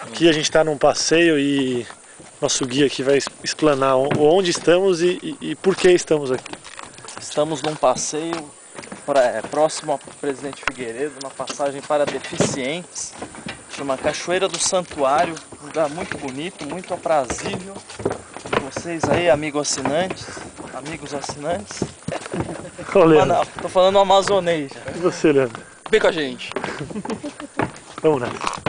Aqui a gente está num passeio e nosso guia aqui vai explanar onde estamos e por que estamos aqui. Estamos num passeio próximo ao Presidente Figueiredo, uma passagem para deficientes. Chama Cachoeira do Santuário, um lugar muito bonito, muito aprazível. Vocês aí, amigos assinantes. Tô falando amazonês já. E você, Leandro? Vem com a gente. Vamos nessa.